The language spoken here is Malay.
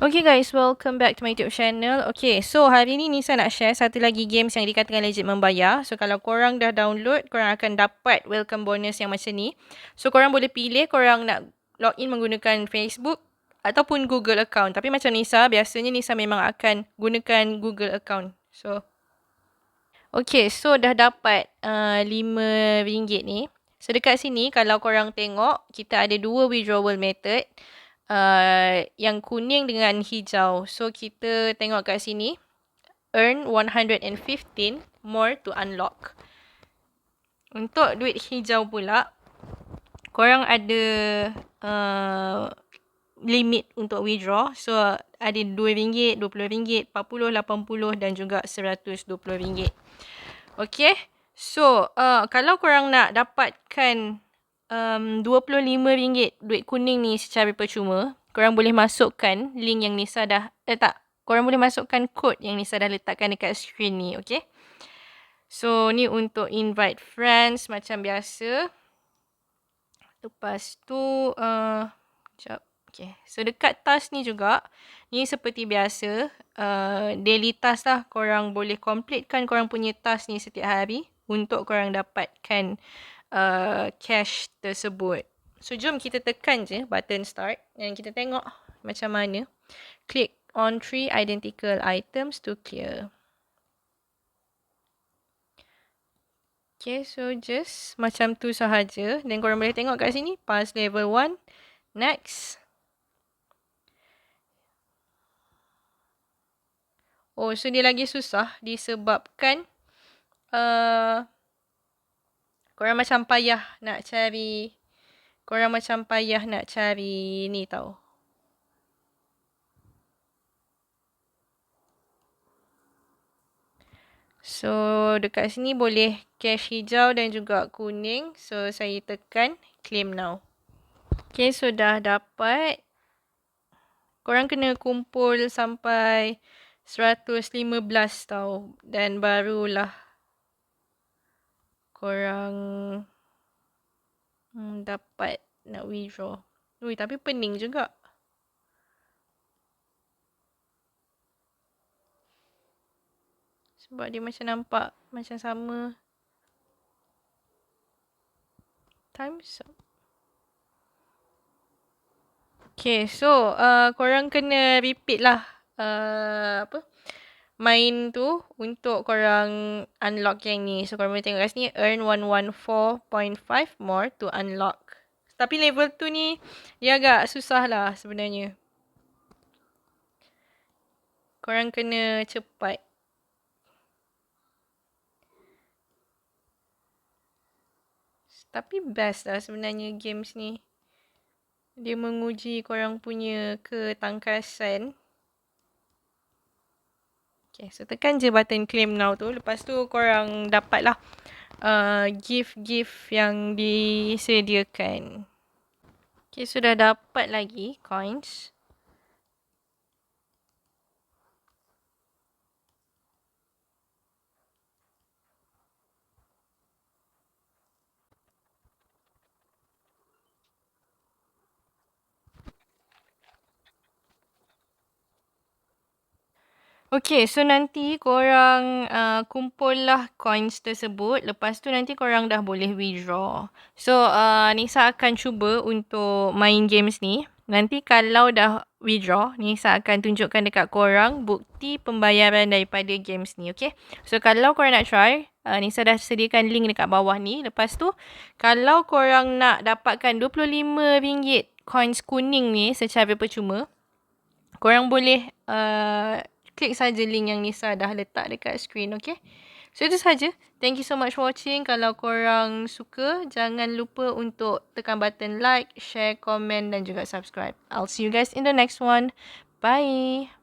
Okay guys, welcome back to my YouTube channel. Okay, so hari ni Nisa nak share satu lagi games yang dikatakan legit membayar. So kalau korang dah download, korang akan dapat welcome bonus yang macam ni. So korang boleh pilih korang nak login menggunakan Facebook ataupun Google account. Tapi macam Nisa, biasanya Nisa memang akan gunakan Google account. Okay, so dah dapat RM5 ni. So dekat sini kalau korang tengok, kita ada dua withdrawal method. Yang kuning dengan hijau. So kita tengok kat sini. Earn 115 more to unlock. Untuk duit hijau pula, korang ada limit untuk withdraw. So ada RM2, RM20, RM40, RM80 dan juga RM120. Okay. So kalau korang nak dapatkan RM25 duit kuning ni secara percuma, korang boleh masukkan link yang Nisa dah korang boleh masukkan kod yang Nisa dah letakkan dekat screen ni, okay? So ni untuk invite friends macam biasa. Lepas tu sekejap. Okay. So dekat task ni juga, ni seperti biasa, daily task lah. Korang boleh completekan korang punya task ni setiap hari untuk korang dapatkan cash tersebut. So jom kita tekan je button start dan kita tengok macam mana. Click on 3 identical items to clear. Okay, so just macam tu sahaja. Dan korang boleh tengok kat sini, pass level 1. Next. Oh, so dia lagi susah disebabkan korang macam payah nak cari ni tau. So dekat sini boleh cash hijau dan juga kuning. So saya tekan claim now. Okay, so dah dapat. Korang kena kumpul sampai 115 tau. Dan barulah korang dapat nak withdraw. Ui, tapi pening juga. Sebab dia macam nampak macam sama. Time's up. Okay, so korang kena repeat lah main tu untuk korang unlock yang ni. So korang boleh tengok kat sini, earn 114.5 more to unlock. Tapi level tu ni dia agak susah lah sebenarnya. Korang kena cepat. Tapi best lah sebenarnya games ni. Dia menguji korang punya ketangkasan. Okay, so tekan je button claim now tu. Lepas tu korang dapatlah gift-gift yang disediakan. Okay, sudah dapat lagi coins. Okay, so nanti korang kumpul lah coins tersebut. Lepas tu nanti korang dah boleh withdraw. So, Nisa akan cuba untuk main games ni. Nanti kalau dah withdraw, Nisa akan tunjukkan dekat korang bukti pembayaran daripada games ni, okay? So, kalau korang nak try, Nisa dah sediakan link dekat bawah ni. Lepas tu, kalau korang nak dapatkan RM25 coins kuning ni secara percuma, korang boleh klik saja link yang Nisa dah letak dekat screen, okay? So, itu sahaja. Thank you so much for watching. Kalau korang suka, jangan lupa untuk tekan button like, share, komen dan juga subscribe. I'll see you guys in the next one. Bye!